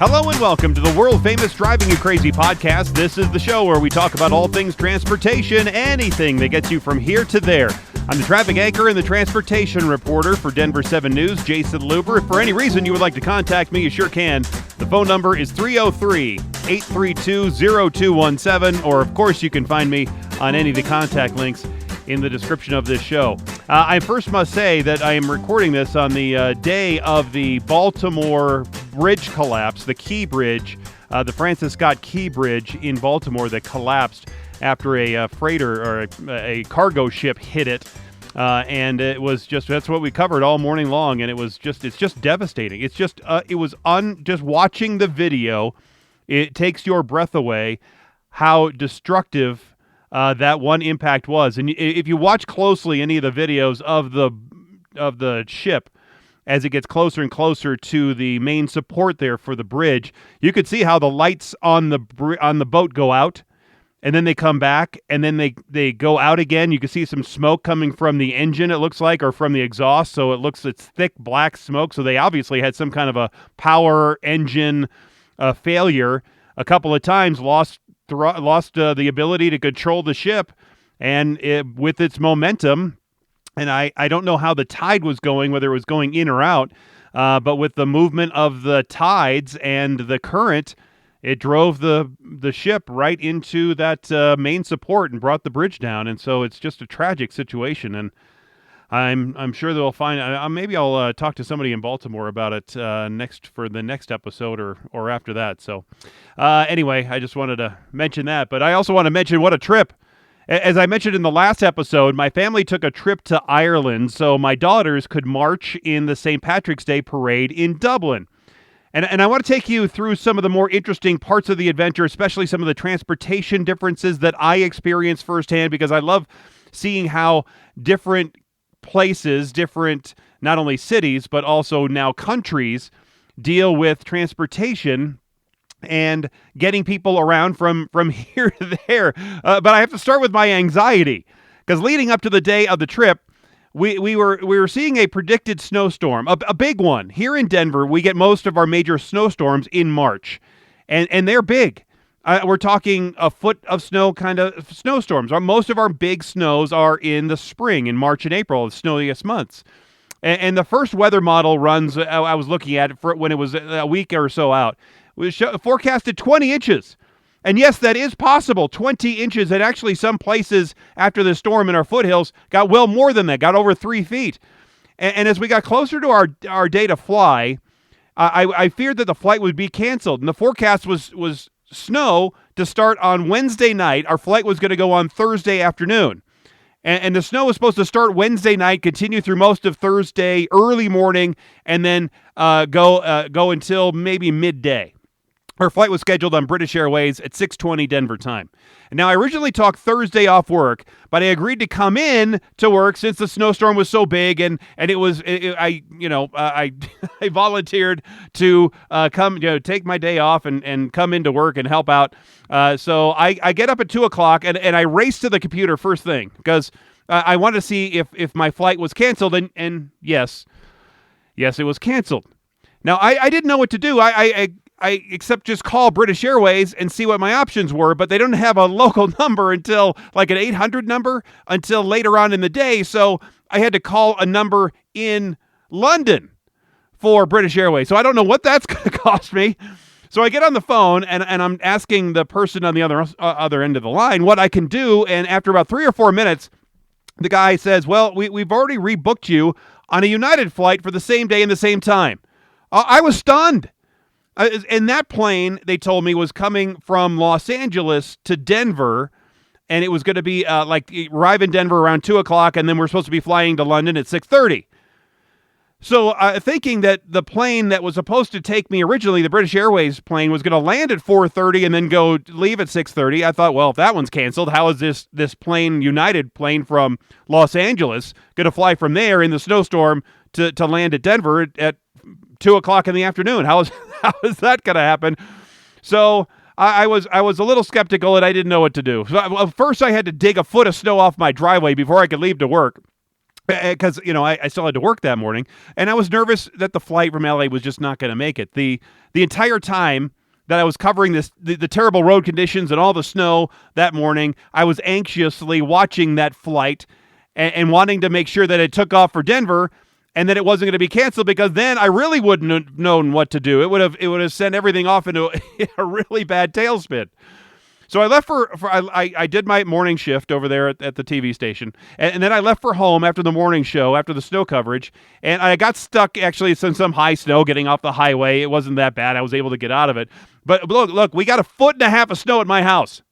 Hello and welcome to the world-famous Driving You Crazy podcast. This is the show where we talk about all things transportation, anything that gets you from here to there. I'm the traffic anchor and the transportation reporter for Denver 7 News, Jason Luber. If for any reason you would like to contact me, you sure can. The phone number is 303-832-0217, or of course you can find me on any of the contact links in the description of this show. I first must say that I am recording this on the day of the Baltimore bridge collapse, the Key Bridge, the Francis Scott Key Bridge in Baltimore that collapsed after a freighter or a cargo ship hit it. And it was just, that's what we covered all morning long. And it's just devastating. It's just, just watching the video, it takes your breath away how destructive that one impact was. And if you watch closely any of the videos of the ship as it gets closer and closer to the main support there for the bridge, you could see how the lights on the boat go out, and then they come back, and then they go out again. You can see some smoke coming from the engine, it looks like, or from the exhaust. So it's thick black smoke. So they obviously had some kind of a power engine failure a couple of times, lost the ability to control the ship, and with its momentum, and I don't know how the tide was going, whether it was going in or out, but with the movement of the tides and the current, it drove the ship right into that main support and brought the bridge down. And so it's just a tragic situation, and I'm sure they'll find. Maybe I'll talk to somebody in Baltimore about it for the next episode or after that. So anyway, I just wanted to mention that. But I also want to mention what a trip. As I mentioned in the last episode, my family took a trip to Ireland so my daughters could march in the St. Patrick's Day parade in Dublin. And I want to take you through some of the more interesting parts of the adventure, especially some of the transportation differences that I experienced firsthand, because I love seeing how different places, different not only cities, but also now countries deal with transportation and getting people around from here to there. But I have to start with my anxiety, because leading up to the day of the trip, we were seeing a predicted snowstorm, a big one. Here in Denver, we get most of our major snowstorms in March, and they're big. We're talking a foot of snow kind of snowstorms. Most of our big snows are in the spring, in March and April, the snowiest months. And the first weather model runs, I was looking at it for when it was a week or so out, was forecasted 20 inches. And yes, that is possible, 20 inches. And actually some places after the storm in our foothills got well more than that, got over 3 feet. And as we got closer to our day to fly, I feared that the flight would be canceled. And the forecast was snow to start on Wednesday night. Our flight was going to go on Thursday afternoon. And the snow was supposed to start Wednesday night, continue through most of Thursday, early morning, and then go until maybe midday. Our flight was scheduled on British Airways at 6:20 Denver time. And now I originally talked Thursday off work, but I agreed to come in to work since the snowstorm was so big, and I volunteered to come, take my day off and come into work and help out. So I get up at 2:00 and I race to the computer first thing, because I wanted to see if my flight was canceled, and yes, it was canceled. Now I didn't know what to do. I except just call British Airways and see what my options were, but they don't have a local number until, like an 800 number, until later on in the day. So I had to call a number in London for British Airways. So I don't know what that's going to cost me. So I get on the phone and I'm asking the person on the other end of the line what I can do. And after about 3 or 4 minutes, the guy says, well, we've already rebooked you on a United flight for the same day and the same time. I was stunned. And that plane, they told me, was coming from Los Angeles to Denver, and it was going to be arrive in Denver around 2:00, and then we're supposed to be flying to London at 6:30. So thinking that the plane that was supposed to take me originally, the British Airways plane, was going to land at 4:30 and then leave at 6:30, I thought, well, if that one's canceled, how is this plane, United plane from Los Angeles, going to fly from there in the snowstorm to land at Denver at 2:00 in the afternoon? How is that going to happen? So I was a little skeptical, and I didn't know what to do. So first I had to dig a foot of snow off my driveway before I could leave to work. because I still had to work that morning, and I was nervous that the flight from LA was just not going to make it. The entire time that I was covering the terrible road conditions and all the snow that morning, I was anxiously watching that flight and wanting to make sure that it took off for Denver and that it wasn't going to be canceled, because then I really wouldn't have known what to do. It would have sent everything off into a really bad tailspin. So I left I did my morning shift over there at the TV station, and then I left for home after the morning show, after the snow coverage, and I got stuck actually in some high snow getting off the highway. It wasn't that bad. I was able to get out of it. But look, we got 1.5 foot of snow at my house.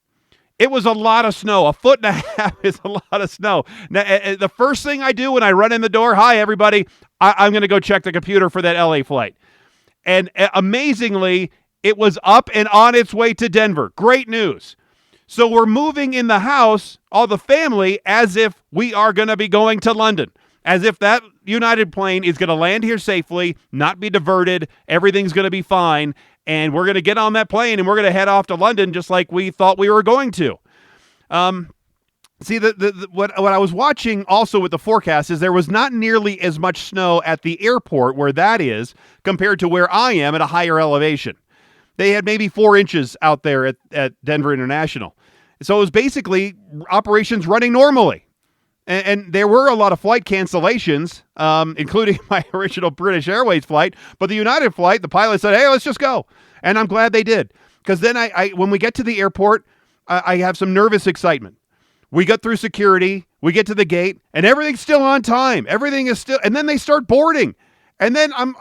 It was a lot of snow. 1.5 foot is a lot of snow. Now, the first thing I do when I run in the door, hi, everybody, I'm going to go check the computer for that LA flight. And amazingly, it was up and on its way to Denver. Great news. So we're moving in the house, all the family, as if we are going to be going to London, as if that United plane is going to land here safely, not be diverted, everything's going to be fine, and we're going to get on that plane and we're going to head off to London just like we thought we were going to. See, what I was watching also with the forecast is there was not nearly as much snow at the airport where that is compared to where I am at a higher elevation. They had maybe 4 inches out there at Denver International. So it was basically operations running normally. And there were a lot of flight cancellations, including my original British Airways flight. But the United flight, the pilot said, hey, let's just go. And I'm glad they did. Because then when we get to the airport, I have some nervous excitement. We get through security, we get to the gate, and everything's still on time. Everything is still, and then they start boarding. And then I'm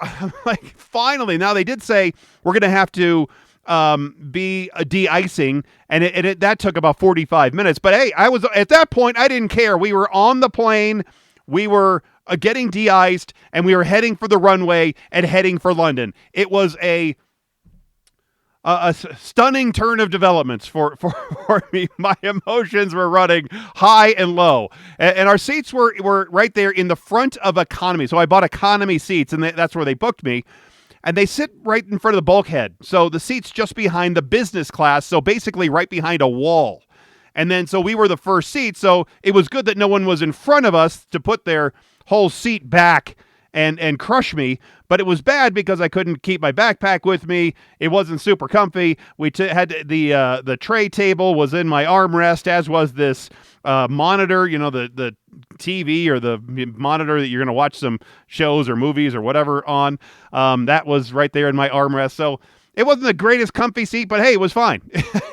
like, finally, now they did say we're going to have to be de-icing, and that took about 45 minutes. But hey, I was at that point, I didn't care. We were on the plane, we were getting de-iced, and we were heading for the runway and heading for London. It was a stunning turn of developments for me. My emotions were running high and low. And our seats were right there in the front of economy. So I bought economy seats, and that's where they booked me. And they sit right in front of the bulkhead. So the seat's just behind the business class, so basically right behind a wall. And then so we were the first seat, so it was good that no one was in front of us to put their whole seat back and crush me. But it was bad because I couldn't keep my backpack with me. It wasn't super comfy. We had the tray table was in my armrest, as was this monitor, the TV or the monitor that you're going to watch some shows or movies or whatever on. That was right there in my armrest. So it wasn't the greatest comfy seat, but hey, it was fine.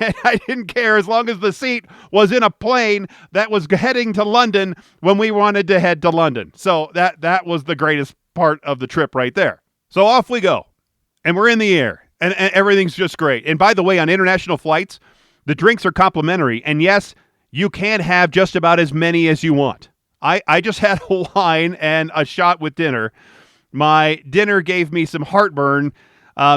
I didn't care as long as the seat was in a plane that was heading to London when we wanted to head to London. So that was the greatest part of the trip right there. So off we go. And we're in the air. And everything's just great. And by the way, on international flights, the drinks are complimentary. And yes, you can have just about as many as you want. I just had a wine and a shot with dinner. My dinner gave me some heartburn.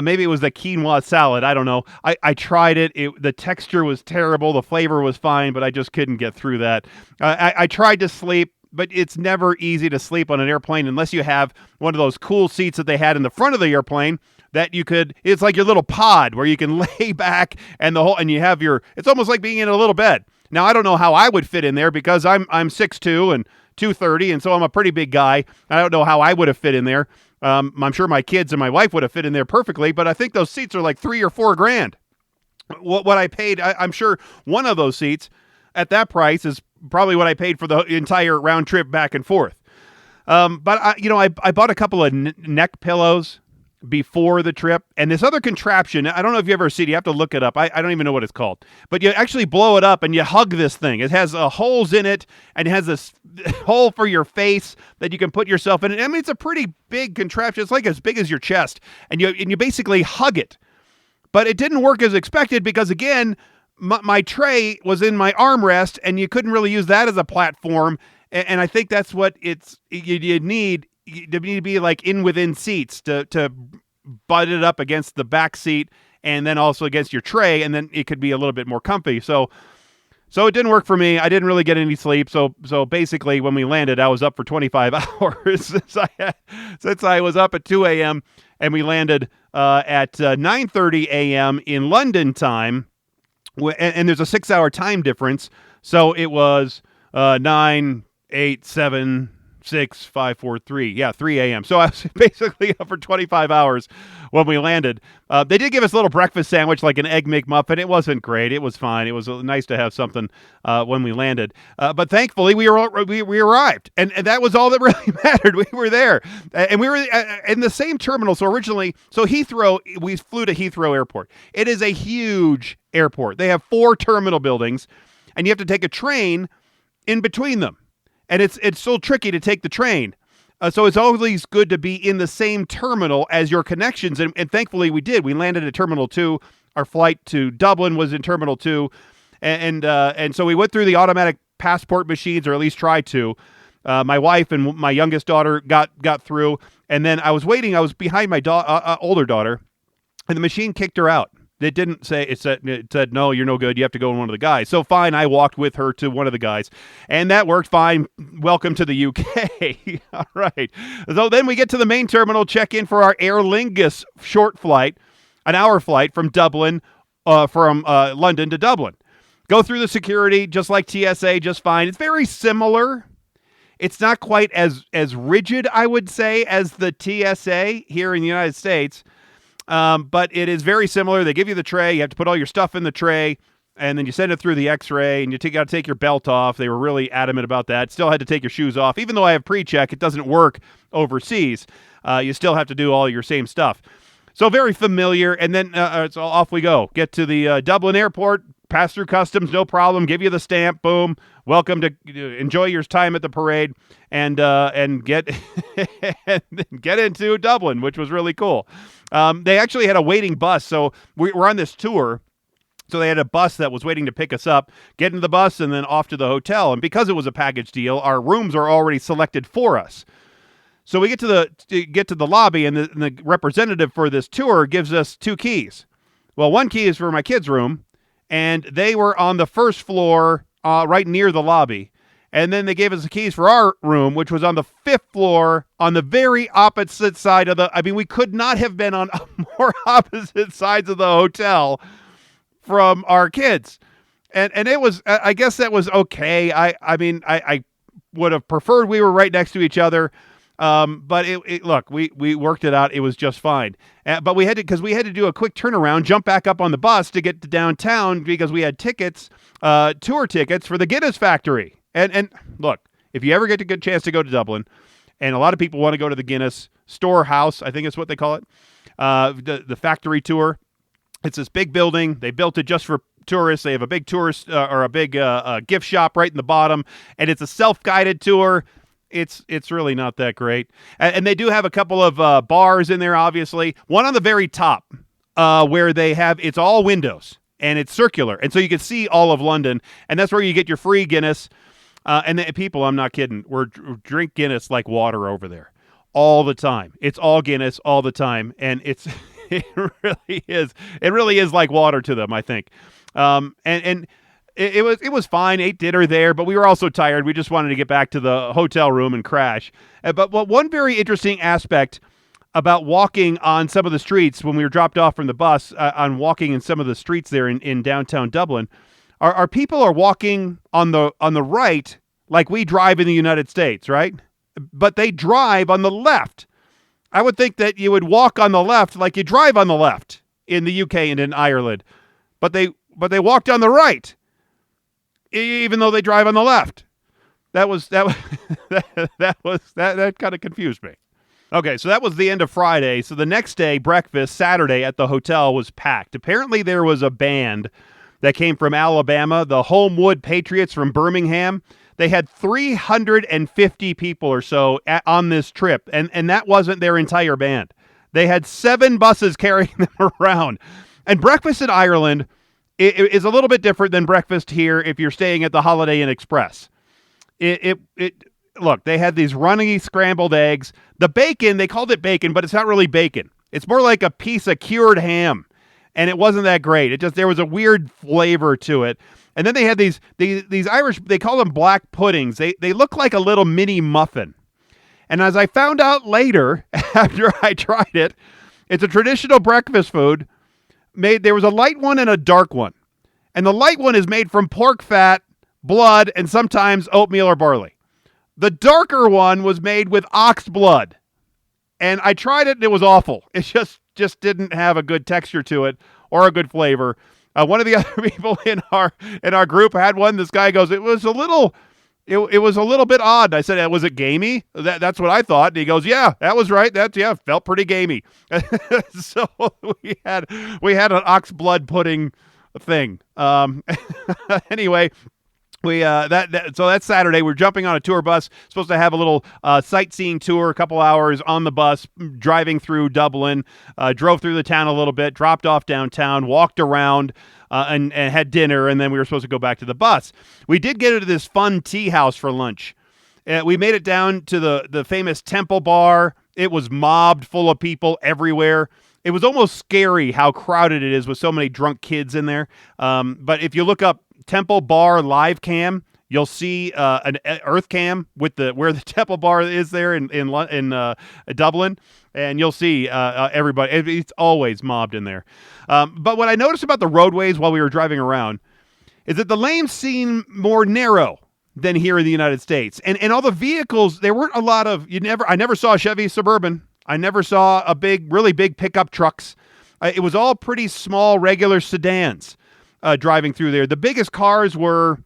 Maybe it was the quinoa salad. I don't know. I tried it. The texture was terrible. The flavor was fine, but I just couldn't get through that. I tried to sleep, but it's never easy to sleep on an airplane unless you have one of those cool seats that they had in the front of the airplane that it's like your little pod where you can lay back and you have it's almost like being in a little bed. Now, I don't know how I would fit in there because I'm 6'2" and 230, and so I'm a pretty big guy. I don't know how I would have fit in there. I'm sure my kids and my wife would have fit in there perfectly, but I think those seats are like $3,000 or $4,000. What I paid, I'm sure one of those seats at that price is probably what I paid for the entire round trip back and forth. But I bought a couple of neck pillows before the trip, and this other contraption, I don't know if you ever seen it, you have to look it up. I don't even know what it's called, but you actually blow it up and you hug this thing. It has holes in it, and it has this hole for your face that you can put yourself in. I mean, it's a pretty big contraption. It's like as big as your chest, and you basically hug it. But it didn't work as expected because, again, my tray was in my armrest, and you couldn't really use that as a platform. And I think that's what you need. You need to be like within seats to butt it up against the back seat and then also against your tray, and then it could be a little bit more comfy. So it didn't work for me. I didn't really get any sleep. So basically when we landed, I was up for 25 hours since I was up at 2 a.m. and we landed at 9:30 a.m. in London time. And there's a 6-hour time difference. So it was 9, 8, 7, 6, 5, 4, 3. Yeah, 3 a.m. So I was basically up for 25 hours when we landed. They did give us a little breakfast sandwich, like an Egg McMuffin. It wasn't great. It was fine. It was nice to have something when we landed. But thankfully, we arrived. And that was all that really mattered. We were there. And we were in the same terminal. So originally, Heathrow, we flew to Heathrow Airport. It is a huge airport. They have 4 terminal buildings, and you have to take a train in between them. And it's so tricky to take the train. So it's always good to be in the same terminal as your connections. And thankfully we did. We landed at Terminal 2. Our flight to Dublin was in Terminal 2. And so we went through the automatic passport machines, or at least tried to. My wife and my youngest daughter got through. And then I was waiting. I was behind my older daughter. And the machine kicked her out. It didn't say, it said, no, you're no good. You have to go with one of the guys. So fine, I walked with her to one of the guys, and that worked fine. Welcome to the UK. All right. So then we get to the main terminal, check in for our Aer Lingus short flight, an hour flight from Dublin, from London to Dublin. Go through the security, just like TSA, just fine. It's very similar. It's not quite as rigid, I would say, as the TSA here in the United States. But it is very similar. They give you the tray. You have to put all your stuff in the tray, and then you send it through the X-ray, and you got to take your belt off. They were really adamant about that. Still had to take your shoes off. Even though I have pre-check, it doesn't work overseas. You still have to do all your same stuff. So very familiar, and then so off we go. Get to the Dublin airport, pass through customs, no problem. Give you the stamp, boom. Welcome to enjoy your time at the parade, and get get into Dublin, which was really cool. They actually had a waiting bus, so we're on this tour. So they had a bus that was waiting to pick us up, get into the bus, and then off to the hotel. And because it was a package deal, our rooms are already selected for us. So we get to the lobby, and the representative for this tour gives us 2 keys. Well, one key is for my kids' room, and they were on the first floor, right near the lobby. And then they gave us the keys for our room, which was on the 5th floor, on the very opposite side of we could not have been on more opposite sides of the hotel from our kids. And it was, I guess that was okay. I would have preferred we were right next to each other. But look, we worked it out. It was just fine. But we had to do a quick turnaround, jump back up on the bus to get to downtown because we had tickets, tour tickets for the Guinness factory. And look, if you ever get a good chance to go to Dublin, and a lot of people want to go to the Guinness storehouse, I think is what they call it, the factory tour. It's this big building. They built it just for tourists. They have a big tourist or a big gift shop right in the bottom, and it's a self-guided tour. It's really not that great. And they do have a couple of bars in there, obviously. One on the very top where it's all windows, and it's circular. And so you can see all of London, and that's where you get your free Guinness. And the people, I'm not kidding, drink Guinness like water over there all the time. It's all Guinness all the time, and it really is like water to them, I think. And it was fine. Ate dinner there, but we were also tired. We just wanted to get back to the hotel room and crash. But one very interesting aspect about walking on some of the streets when we were dropped off from the bus, on walking in some of the streets there in downtown Dublin, our people are walking on the right like we drive in the United States, right? But they drive on the left. I would think that you would walk on the left like you drive on the left in the UK and in Ireland, but they walked on the right, even though they drive on the left. That kind of confused me. Okay, so that was the end of Friday. So the next day, breakfast, Saturday at the hotel was packed. Apparently there was a band that came from Alabama, the Homewood Patriots from Birmingham. They had 350 people or so on this trip, and that wasn't their entire band. They had 7 buses carrying them around. And breakfast in Ireland is a little bit different than breakfast here if you're staying at the Holiday Inn Express. Look, they had these runny scrambled eggs. The bacon, they called it bacon, but it's not really bacon. It's more like a piece of cured ham. And it wasn't that great. There was a weird flavor to it. And then they had these Irish, they call them black puddings. They look like a little mini muffin. And as I found out later, after I tried it, it's a traditional breakfast food. There was a light one and a dark one. And the light one is made from pork fat, blood, and sometimes oatmeal or barley. The darker one was made with ox blood. And I tried it and it was awful. It just didn't have a good texture to it or a good flavor. One of the other people in our group had one. This guy goes, it was a little bit odd. I said, was it gamey? That's what I thought. And he goes, yeah, that was right. Felt pretty gamey. So we had an ox blood pudding thing. Anyway. So that's Saturday. We're jumping on a tour bus. Supposed to have a little sightseeing tour, a couple hours on the bus, driving through Dublin. Drove through the town a little bit, dropped off downtown, walked around, and had dinner, and then we were supposed to go back to the bus. We did get into this fun tea house for lunch. We made it down to the famous Temple Bar. It was mobbed, full of people everywhere. It was almost scary how crowded it is with so many drunk kids in there. But if you look up Temple Bar live cam, you'll see an Earth cam with where the Temple Bar is there in Dublin, and you'll see everybody. It's always mobbed in there. But what I noticed about the roadways while we were driving around is that the lanes seem more narrow than here in the United States, and all the vehicles, there weren't a lot of. I never saw a Chevy Suburban. I never saw really big pickup trucks. It was all pretty small, regular sedans. Driving through there, the biggest cars were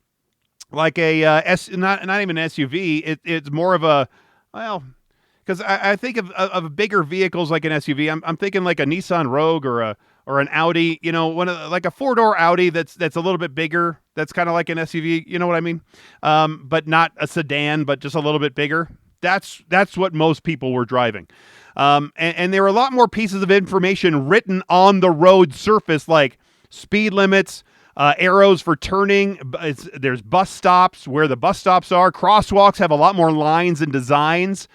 like not even an SUV. It's more of a, because I think of bigger vehicles like an SUV. I'm thinking like a Nissan Rogue or an Audi. Like a 4-door Audi that's a little bit bigger. That's kind of like an SUV. You know what I mean? But not a sedan, but just a little bit bigger. That's what most people were driving. And there were a lot more pieces of information written on the road surface, like speed limits, arrows for turning. There's bus stops where the bus stops are. Crosswalks have a lot more lines and designs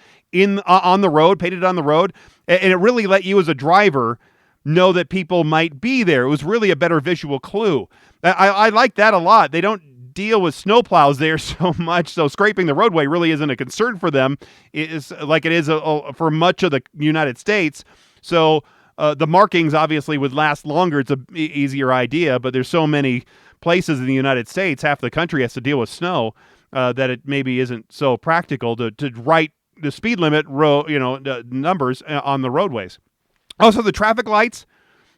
on the road, painted on the road. And it really let you as a driver know that people might be there. It was really a better visual clue. I like that a lot. They don't deal with snowplows there so much, so scraping the roadway really isn't a concern for them. It's like it is for much of the United States. So the markings obviously would last longer. It's an easier idea, but there's so many places in the United States, half the country has to deal with snow, that it maybe isn't so practical to write the speed limit numbers on the roadways. Also, the traffic lights,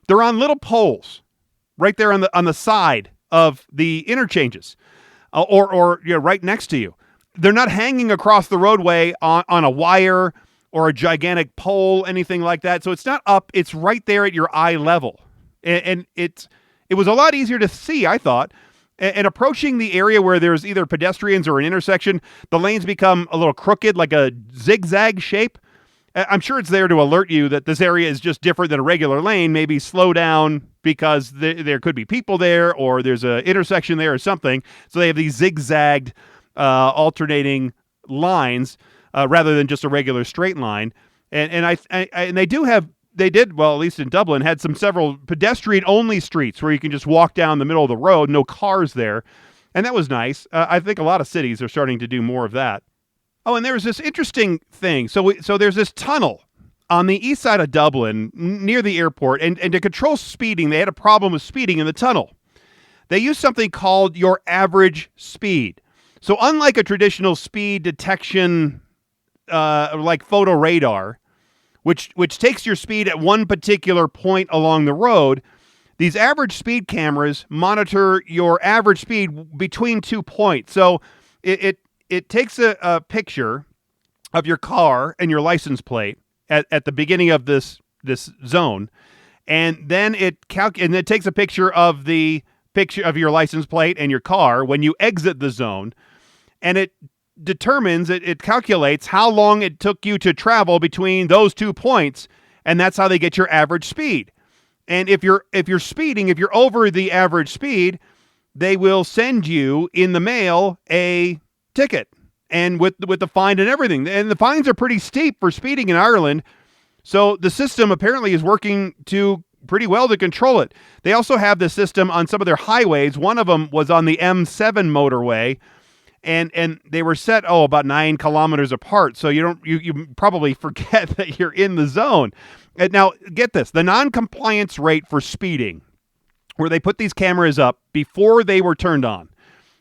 they're on little poles right there on the side of the interchanges, or right next to you. They're not hanging across the roadway on a wire or a gigantic pole, anything like that. So it's not up, it's right there at your eye level. And it was a lot easier to see, I thought. And approaching the area where there's either pedestrians or an intersection, the lanes become a little crooked, like a zigzag shape. I'm sure it's there to alert you that this area is just different than a regular lane. Maybe slow down because there could be people there, or there's an intersection there or something. So they have these zigzagged alternating lines, rather than just a regular straight line. And they did, well, at least in Dublin, had several pedestrian-only streets where you can just walk down the middle of the road, no cars there. And that was nice. I think a lot of cities are starting to do more of that. Oh, and there was this interesting thing. So there's this tunnel on the east side of Dublin near the airport. And to control speeding, they had a problem with speeding in the tunnel. They used something called your average speed. So unlike a traditional speed detection like photo radar, which takes your speed at one particular point along the road, these average speed cameras monitor your average speed between 2 points. So it takes a picture of your car and your license plate at the beginning of this zone, and then it takes a picture of your license plate and your car when you exit the zone, and it calculates how long it took you to travel between those 2 points, and that's how they get your average speed. And if you're speeding, if you're over the average speed, they will send you in the mail a ticket, and with the fine and everything. And the fines are pretty steep for speeding in Ireland. So the system apparently is working pretty well to control it. They also have this system on some of their highways. One of them was on the M7 motorway, and they were set about 9 kilometers apart, so you probably forget that you're in the zone. And now get this, the non-compliance rate for speeding, where they put these cameras up before they were turned on,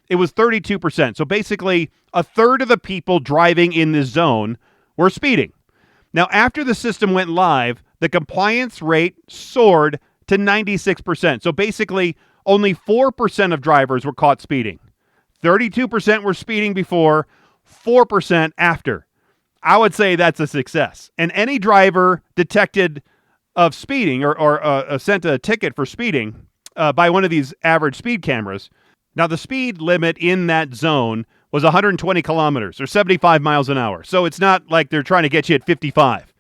it was 32%. So basically, a third of the people driving in this zone were speeding. Now, after the system went live, the compliance rate soared to 96%. So basically, only 4% of drivers were caught speeding. 32% were speeding before, 4% after. I would say that's a success. And any driver detected of speeding or sent a ticket for speeding by one of these average speed cameras. Now, the speed limit in that zone was 120 kilometers or 75 miles an hour. So it's not like they're trying to get you at 55.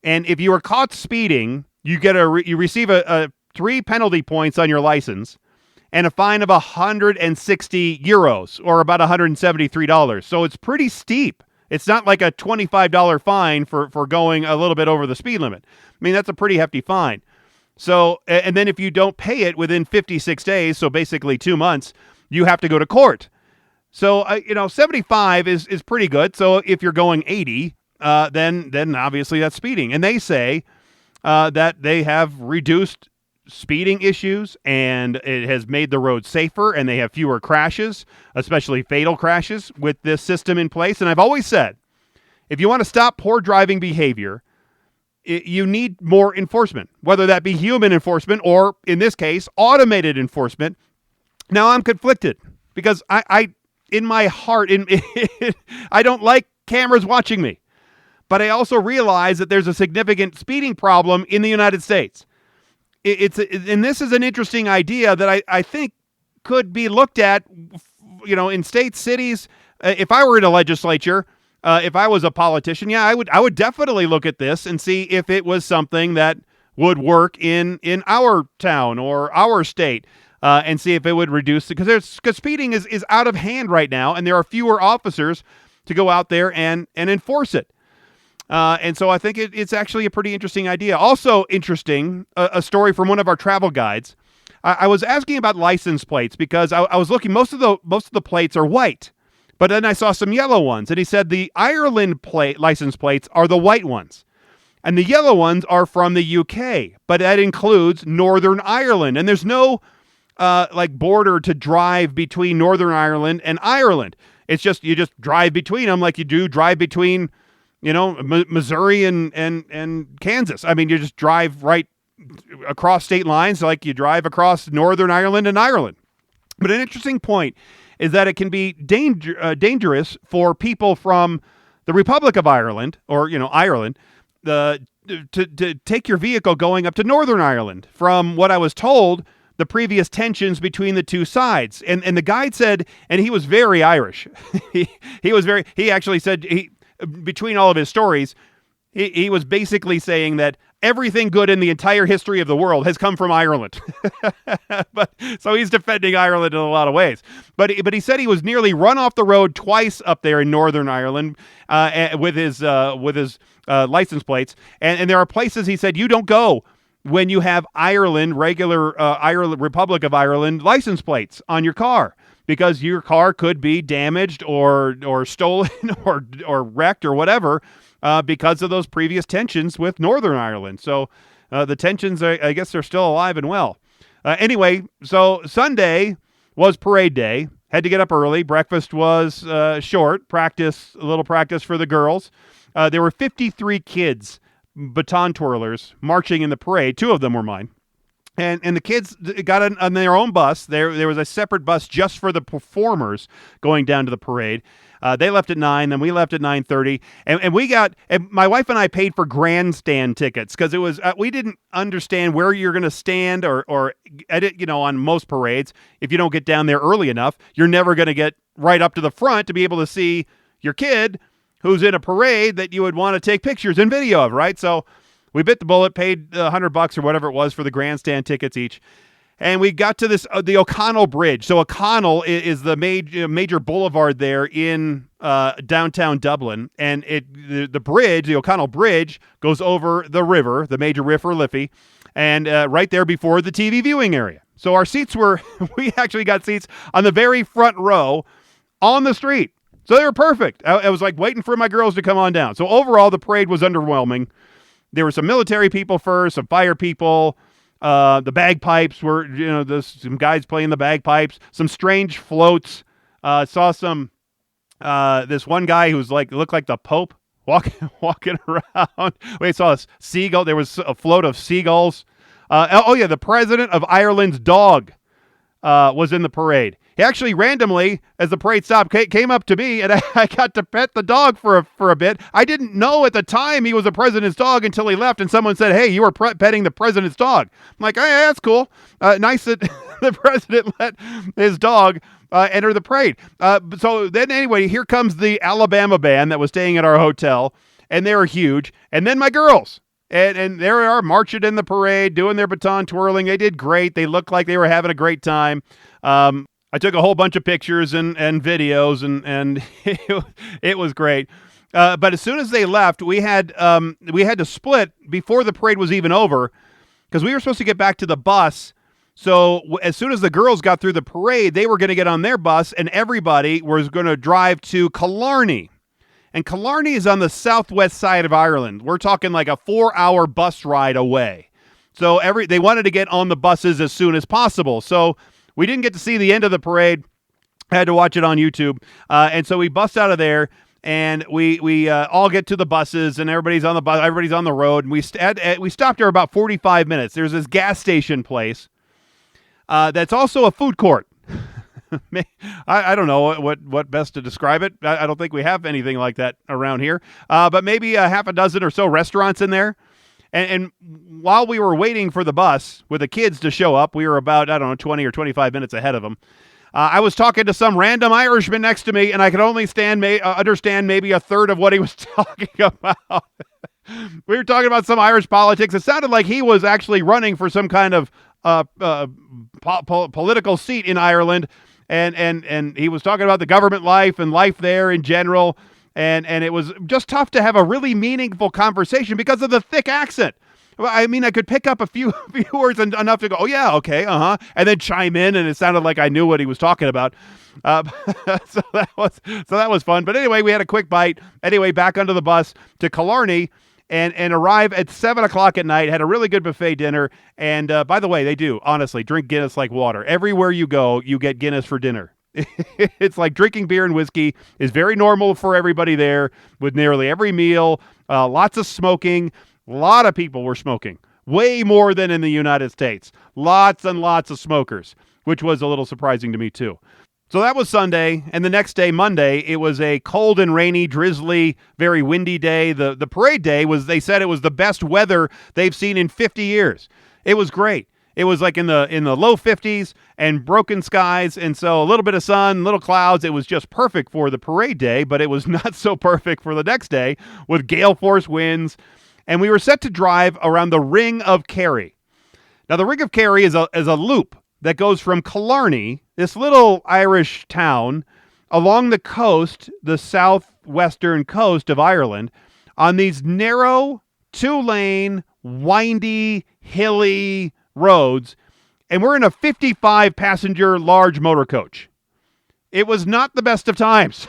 And if you were caught speeding, you receive a 3 penalty points on your license and a fine of 160 euros or about $173. So it's pretty steep. It's not like a $25 fine for going a little bit over the speed limit. I mean, that's a pretty hefty fine. So, and then if you don't pay it within 56 days, so basically 2 months, you have to go to court. So, 75 is pretty good. So if you're going 80, then obviously that's speeding. And they say that they have reduced speeding issues and it has made the road safer and they have fewer crashes, especially fatal crashes with this system in place. And I've always said, if you want to stop poor driving behavior, you need more enforcement, whether that be human enforcement or, in this case, automated enforcement. Now, I'm conflicted because I in my heart, I don't like cameras watching me. But I also realize that there's a significant speeding problem in the United States. And this is an interesting idea that I think could be looked at, in states, cities. If I were in a legislature, if I was a politician, I would definitely look at this and see if it was something that would work in our town or our state, and see if it would reduce it. Because speeding is out of hand right now, and there are fewer officers to go out there and enforce it. And so I think it's actually a pretty interesting idea. Also interesting, a story from one of our travel guides. I was asking about license plates because I was looking. Most of the plates are white, but then I saw some yellow ones, and he said the Ireland license plates are the white ones, and the yellow ones are from the UK. But that includes Northern Ireland, and there's no border to drive between Northern Ireland and Ireland. It's just you just drive between them like you do drive between Missouri and Kansas. I mean, you just drive right across state lines like you drive across Northern Ireland and Ireland. But an interesting point is that it can be dangerous for people from the Republic of Ireland or, Ireland, to take your vehicle going up to Northern Ireland. From what I was told, the previous tensions between the two sides. And the guide said, and he was very Irish. He actually said, between all of his stories, he was basically saying that everything good in the entire history of the world has come from Ireland. But so he's defending Ireland in a lot of ways. But he said he was nearly run off the road twice up there in Northern Ireland with his license plates. And there are places he said you don't go when you have regular Republic of Ireland license plates on your car, because your car could be damaged or stolen or wrecked or whatever because of those previous tensions with Northern Ireland. So the tensions, I guess, are still alive and well. Anyway, so Sunday was parade day. Had to get up early. Breakfast was short. A little practice for the girls. There were 53 kids, baton twirlers, marching in the parade. 2 of them were mine. And the kids got on their own bus. There was a separate bus just for the performers going down to the parade. They left at 9, then we left at 9:30, and my wife and I paid for grandstand tickets because it was we didn't understand where you're going to stand or on most parades. If you don't get down there early enough, you're never going to get right up to the front to be able to see your kid who's in a parade that you would want to take pictures and video of, right? So we bit the bullet, paid $100 or whatever it was for the grandstand tickets each. And we got to the O'Connell Bridge. So O'Connell is the major boulevard there in downtown Dublin. And the O'Connell Bridge, goes over the river, the major river Liffey, and right there before the TV viewing area. So our seats we actually got seats on the very front row on the street. So they were perfect. I was like waiting for my girls to come on down. So overall, the parade was underwhelming. There were some military people first, some fire people. The bagpipes were, some guys playing the bagpipes, some strange floats Saw some this one guy who's looked like the Pope walking around. We saw a seagull. There was a float of seagulls. The president of Ireland's dog was in the parade. He actually randomly, as the parade stopped, came up to me, and I got to pet the dog for a bit. I didn't know at the time he was the president's dog until he left, and someone said, "Hey, you were petting the president's dog." I'm like, "Hey, that's cool. Nice that the president let his dog enter the parade." So then anyway, here comes the Alabama band that was staying at our hotel, and they were huge. And then my girls. And there they are marching in the parade, doing their baton twirling. They did great. They looked like they were having a great time. I took a whole bunch of pictures and videos, and it was great. But as soon as they left, we had to split before the parade was even over, because we were supposed to get back to the bus. So as soon as the girls got through the parade, they were going to get on their bus, and everybody was going to drive to Killarney. And Killarney is on the southwest side of Ireland. We're talking like a 4-hour bus ride away. So they wanted to get on the buses as soon as possible. So we didn't get to see the end of the parade. I had to watch it on YouTube. And so we bust out of there, and we all get to the buses, and everybody's on the bus, everybody's on the road. And we stopped there about 45 minutes. There's this gas station place that's also a food court. I don't know what best to describe it. I don't think we have anything like that around here. But maybe a half a dozen or so restaurants in there. And while we were waiting for the bus with the kids to show up, we were about, 20 or 25 minutes ahead of them. I was talking to some random Irishman next to me, and I could only understand maybe a third of what he was talking about. We were talking about some Irish politics. It sounded like he was actually running for some kind of political seat in Ireland. And he was talking about the government life and life there in general. And it was just tough to have a really meaningful conversation because of the thick accent. I mean, I could pick up a few words and enough to go, "Oh yeah, okay, and then chime in, and it sounded like I knew what he was talking about. So that was fun. But anyway, we had a quick bite. Anyway, back onto the bus to Killarney, and arrive at 7:00 at night. Had a really good buffet dinner. And by the way, they do honestly drink Guinness like water. Everywhere you go, you get Guinness for dinner. It's like drinking beer and whiskey is very normal for everybody there, with nearly every meal. Lots of smoking. A lot of people were smoking, way more than in the United States. Lots and lots of smokers, which was a little surprising to me too. So that was Sunday, and the next day, Monday, it was a cold and rainy, drizzly, very windy day. The parade day they said it was the best weather they've seen in 50 years. It was great. It was like in the low 50s and broken skies, and so a little bit of sun, little clouds. It was just perfect for the parade day, but it was not so perfect for the next day with gale force winds. And we were set to drive around the Ring of Kerry. Now, the Ring of Kerry is a loop that goes from Killarney, this little Irish town, along the coast, the southwestern coast of Ireland, on these narrow, 2-lane, windy, hilly roads, and we're in a 55-passenger large motor coach. It was not the best of times.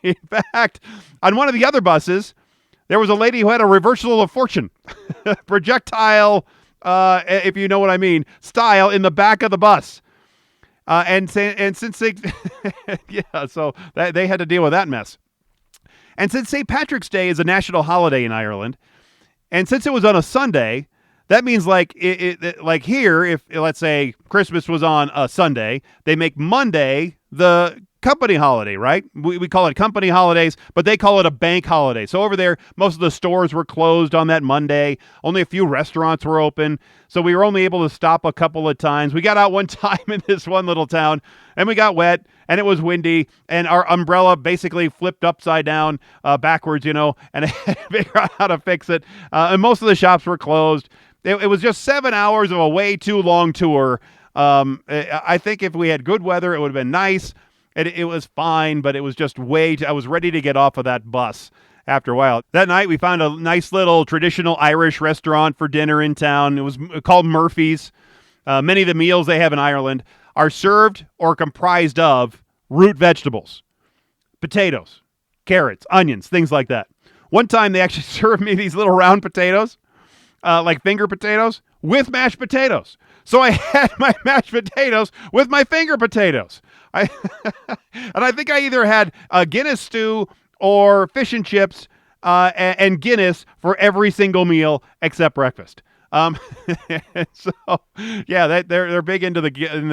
In fact, on one of the other buses, there was a lady who had a reversal of fortune, projectile, if you know what I mean, style in the back of the bus. And since they, so they had to deal with that mess. And since St. Patrick's Day is a national holiday in Ireland, and since it was on a Sunday, that means like here, if let's say Christmas was on a Sunday, they make Monday the company holiday, right? We call it company holidays, but they call it a bank holiday. So over there, most of the stores were closed on that Monday. Only a few restaurants were open. So we were only able to stop a couple of times. We got out one time in this one little town, and we got wet, and it was windy, and our umbrella basically flipped upside down, backwards, and I had to figure out how to fix it. And most of the shops were closed. It was just 7 hours of a way too long tour. I think if we had good weather, it would have been nice. It was fine, but it was just I was ready to get off of that bus after a while. That night, we found a nice little traditional Irish restaurant for dinner in town. It was called Murphy's. Many of the meals they have in Ireland are served or comprised of root vegetables, potatoes, carrots, onions, things like that. One time, they actually served me these little round potatoes, like finger potatoes, with mashed potatoes. So I had my mashed potatoes with my finger potatoes. I and I think I either had a Guinness stew or fish and chips and Guinness for every single meal except breakfast. So yeah, they're big into the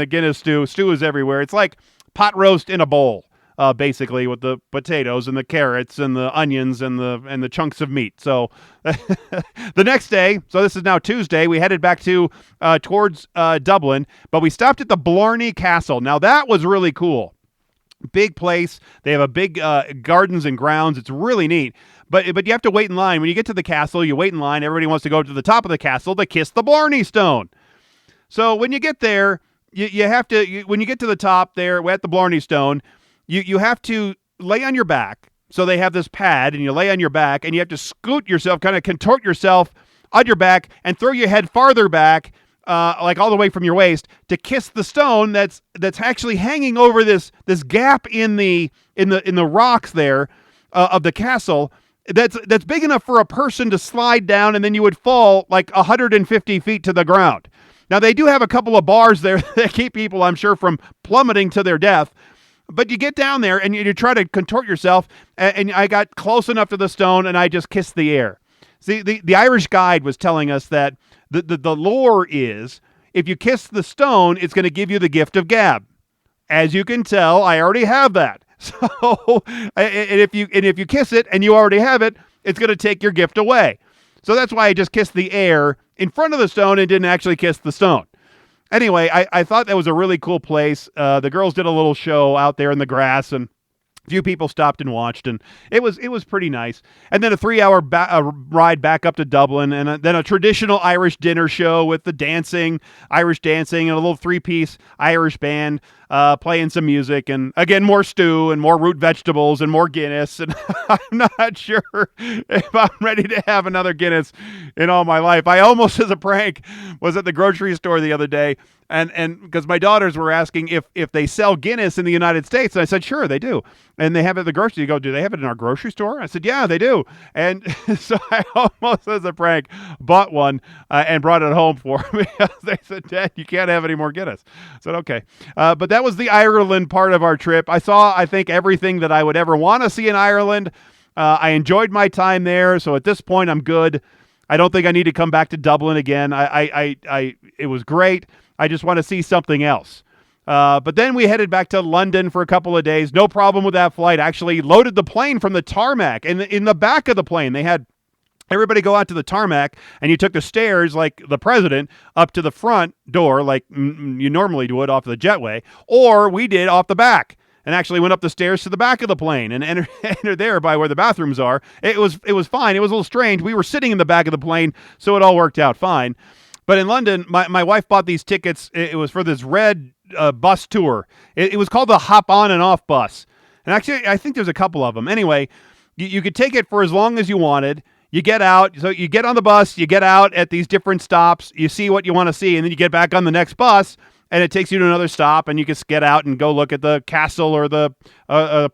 Guinness stew. Stew is everywhere. It's like pot roast in a bowl. Basically with the potatoes and the carrots and the onions and the chunks of meat. So the next day, so this is now Tuesday, we headed back to towards Dublin, but we stopped at the Blarney Castle. Now that was really cool. Big place. They have a big gardens and grounds. It's really neat. But you have to wait in line. When you get to the castle, you wait in line. Everybody wants to go to the top of the castle to kiss the Blarney Stone. So when you get there, you have to, when you get to the top there at the Blarney Stone, you have to lay on your back. So they have this pad, and you lay on your back, and you have to scoot yourself, kind of contort yourself on your back, and throw your head farther back, like all the way from your waist, to kiss the stone that's actually hanging over this gap in the rocks there of the castle. That's big enough for a person to slide down, and then you would fall like 150 feet to the ground. Now they do have a couple of bars there that keep people, I'm sure, from plummeting to their death. But you get down there and you try to contort yourself, and I got close enough to the stone, and I just kissed the air. See, the Irish guide was telling us that the lore is, if you kiss the stone, it's going to give you the gift of gab. As you can tell, I already have that. So, and if you kiss it and you already have it, it's going to take your gift away. So that's why I just kissed the air in front of the stone and didn't actually kiss the stone. Anyway, I thought that was a really cool place. The girls did a little show out there in the grass, and a few people stopped and watched, and it was pretty nice. And then a 3-hour ride back up to Dublin, and then a traditional Irish dinner show with the Irish dancing, and a little 3-piece Irish band playing some music, and again, more stew and more root vegetables and more Guinness. And I'm not sure if I'm ready to have another Guinness in all my life. I almost, as a prank, was at the grocery store the other day, and because my daughters were asking if they sell Guinness in the United States, and I said, sure, they do. And they have it at the grocery. You go, do they have it in our grocery store? I said, yeah, they do. And so I almost, as a prank, bought one and brought it home for me. They said, Dad, you can't have any more Guinness. I said, okay. But that was the Ireland part of our trip. I saw, I think, everything that I would ever want to see in Ireland. I enjoyed my time there. So at this point, I'm good. I don't think I need to come back to Dublin again. It was great. I just want to see something else. But then we headed back to London for a couple of days. No problem with that flight. Actually loaded the plane from the tarmac. And in the back of the plane, they had everybody go out to the tarmac, and you took the stairs like the president up to the front door like you normally do it off the jetway, or we did off the back. And actually went up the stairs to the back of the plane and entered there by where the bathrooms are. It was fine. It was a little strange. We were sitting in the back of the plane, so it all worked out fine. But in London, my wife bought these tickets. It was for this red bus tour. It was called the Hop On and Off bus. And actually, I think there's a couple of them. Anyway, you could take it for as long as you wanted. You get out. So you get on the bus. You get out at these different stops. You see what you want to see. And then you get back on the next bus. And it takes you to another stop. And you can get out and go look at the castle or the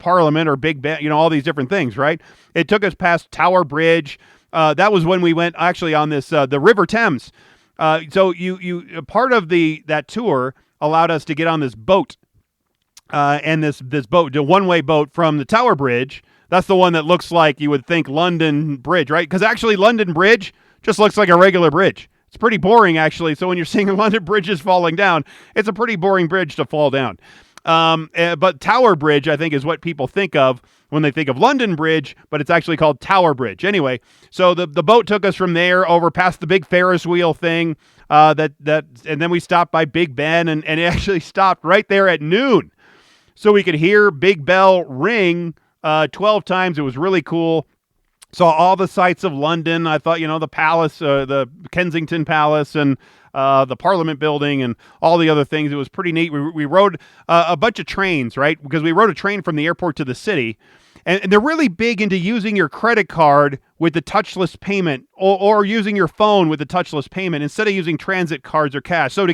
Parliament or Big Ben. You know, all these different things, right? It took us past Tower Bridge. That was when we went actually on this, the River Thames. So you part of that tour allowed us to get on this boat, and this boat, the one-way boat from the Tower Bridge. That's the one that looks like you would think London Bridge, right? Because actually London Bridge just looks like a regular bridge. It's pretty boring, actually. So when you're seeing London bridges falling down, it's a pretty boring bridge to fall down. But Tower Bridge, I think, is what people think of when they think of London Bridge, but it's actually called Tower Bridge. Anyway, so the boat took us from there over past the big Ferris wheel thing, and then we stopped by Big Ben, and it actually stopped right there at noon. So we could hear Big Bell ring 12 times. It was really cool. Saw all the sights of London. I thought, the palace, the Kensington Palace, and the Parliament building, and all the other things. It was pretty neat. We rode a bunch of trains, right? Because we rode a train from the airport to the city. And they're really big into using your credit card with the touchless payment, or using your phone with the touchless payment instead of using transit cards or cash. So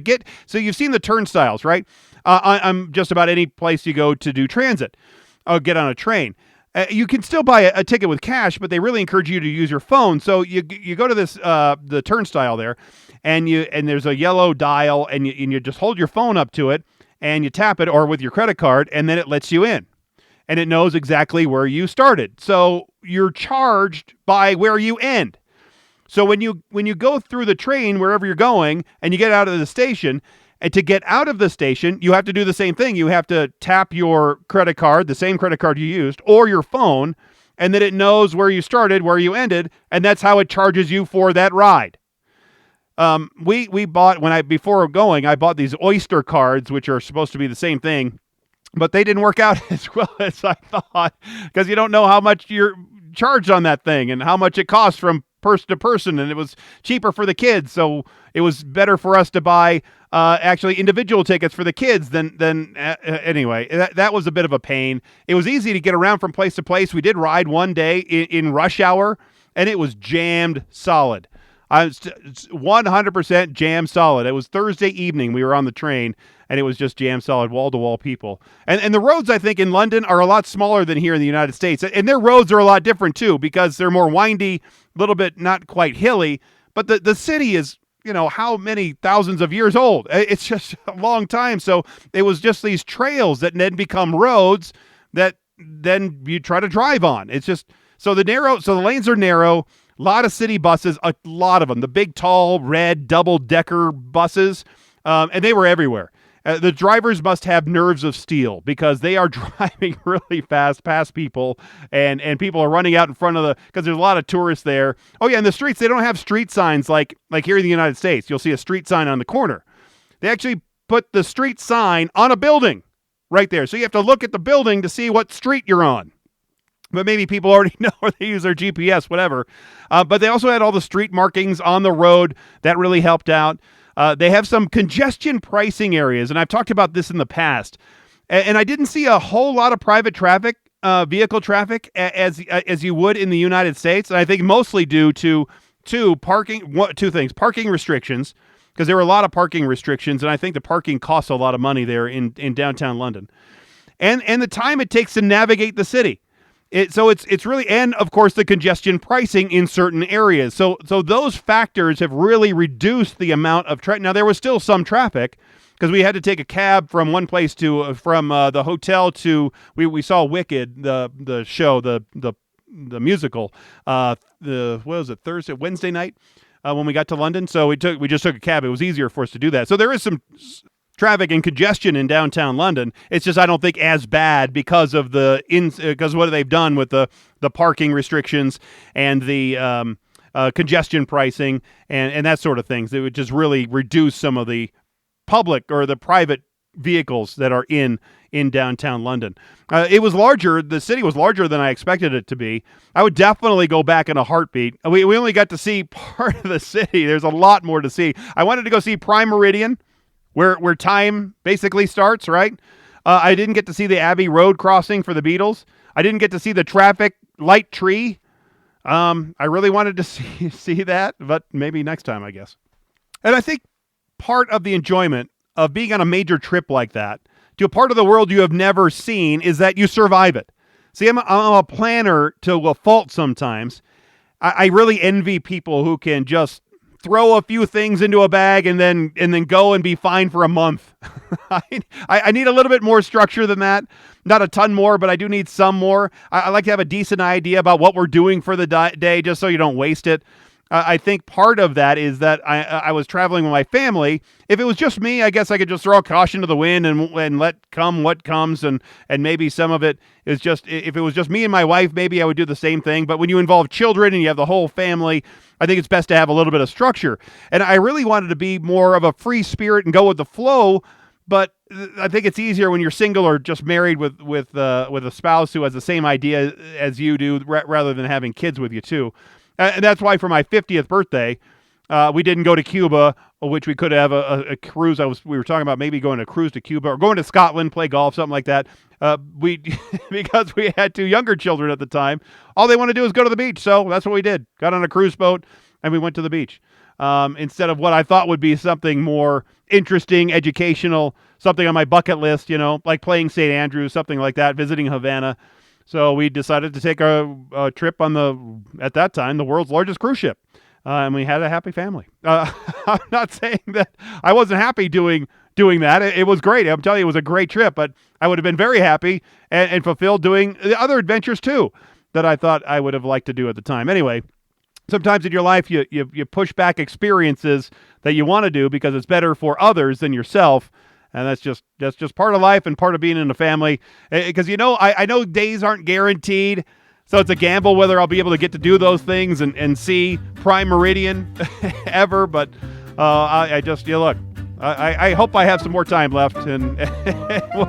you've seen the turnstiles, right? I'm just about any place you go to do transit, get on a train. You can still buy a ticket with cash, but they really encourage you to use your phone. So you go to this the turnstile there, and there's a yellow dial, and you just hold your phone up to it, and you tap it or with your credit card, and then it lets you in. And it knows exactly where you started. So you're charged by where you end. So when you go through the train, wherever you're going, and you get out of the station, and to get out of the station, you have to do the same thing. You have to tap your credit card, the same credit card you used, or your phone, and then it knows where you started, where you ended, and that's how it charges you for that ride. We bought, before going, I bought these Oyster cards, which are supposed to be the same thing, but they didn't work out as well as I thought, because you don't know how much you're charged on that thing and how much it costs from person to person, and it was cheaper for the kids, so it was better for us to buy actually individual tickets for the kids than anyway. That was a bit of a pain. It was easy to get around from place to place. We did ride one day in rush hour, and it was jammed solid. I was 100% jam solid. It was Thursday evening. We were on the train, and it was just jam solid, wall-to-wall people. And the roads, I think, in London are a lot smaller than here in the United States. And their roads are a lot different, too, because they're more windy, a little bit not quite hilly. But the city is, how many thousands of years old? It's just a long time. So it was just these trails that then become roads that then you try to drive on. It's just, so the lanes are narrow. A lot of city buses, a lot of them, the big, tall, red, double-decker buses, and they were everywhere. The drivers must have nerves of steel because they are driving really fast past people, and people are running out in front of because there's a lot of tourists there. Oh, yeah, in the streets, they don't have street signs like here in the United States. You'll see a street sign on the corner. They actually put the street sign on a building right there. So you have to look at the building to see what street you're on. But maybe people already know, or they use their GPS, whatever. But they also had all the street markings on the road. That really helped out. They have some congestion pricing areas, and I've talked about this in the past. And I didn't see a whole lot of private traffic, vehicle traffic, as you would in the United States. And I think mostly due to two things: parking restrictions, because there were a lot of parking restrictions, and I think the parking costs a lot of money there in downtown London, and the time it takes to navigate the city. So it's really, and of course the congestion pricing in certain areas. So those factors have really reduced the amount of traffic. Now there was still some traffic because we had to take a cab from one place from the hotel to we saw Wicked, the show, the musical. Wednesday night when we got to London. So we just took a cab. It was easier for us to do that. So there is some traffic and congestion in downtown London. It's just I don't think as bad because of because what they've done with the parking restrictions and the congestion pricing and that sort of things. It would just really reduce some of the public or the private vehicles that are in downtown London. It was larger. The city was larger than I expected it to be. I would definitely go back in a heartbeat. We only got to see part of the city. There's a lot more to see. I wanted to go see Prime Meridian, where time basically starts, right? I didn't get to see the Abbey Road crossing for the Beatles. I didn't get to see the traffic light tree. I really wanted to see that, but maybe next time, I guess. And I think part of the enjoyment of being on a major trip like that to a part of the world you have never seen is that you survive it. See, I'm a planner to a fault sometimes. I really envy people who can just throw a few things into a bag and then go and be fine for a month. I need a little bit more structure than that. Not a ton more, but I do need some more. I like to have a decent idea about what we're doing for the day just so you don't waste it. I think part of that is that I was traveling with my family. If it was just me, I guess I could just throw caution to the wind and let come what comes. And maybe some of it is just, if it was just me and my wife, maybe I would do the same thing. But when you involve children and you have the whole family, I think it's best to have a little bit of structure. And I really wanted to be more of a free spirit and go with the flow. But I think it's easier when you're single or just married with a spouse who has the same idea as you do, rather than having kids with you too. And that's why for my 50th birthday, we didn't go to Cuba, which we could have a cruise. We were talking about maybe going to cruise to Cuba or going to Scotland, play golf, something like that. Because we had two younger children at the time, all they want to do is go to the beach. So that's what we did. Got on a cruise boat and we went to the beach. Instead of what I thought would be something more interesting, educational, something on my bucket list, like playing St. Andrews, something like that, visiting Havana. So we decided to take a trip on at that time, the world's largest cruise ship. And we had a happy family. I'm not saying that I wasn't happy doing doing that. It was great. I'm telling you, it was a great trip, but I would have been very happy and fulfilled doing the other adventures too that I thought I would have liked to do at the time. Anyway, sometimes in your life, you push back experiences that you want to do because it's better for others than yourself. And that's just part of life and part of being in a family. Because, I know days aren't guaranteed. So it's a gamble whether I'll be able to get to do those things and see Prime Meridian ever. But I hope I have some more time left, and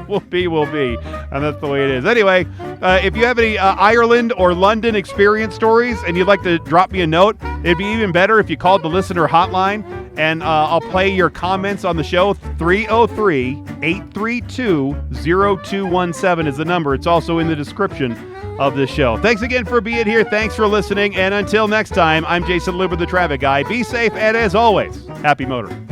we'll be. And that's the way it is. Anyway, if you have any Ireland or London experience stories and you'd like to drop me a note, it'd be even better if you called the listener hotline, and I'll play your comments on the show. 303-832-0217 is the number. It's also in the description of this show. Thanks again for being here. Thanks for listening. And until next time, I'm Jason Luber, the Traffic Guy. Be safe, and as always, happy motoring.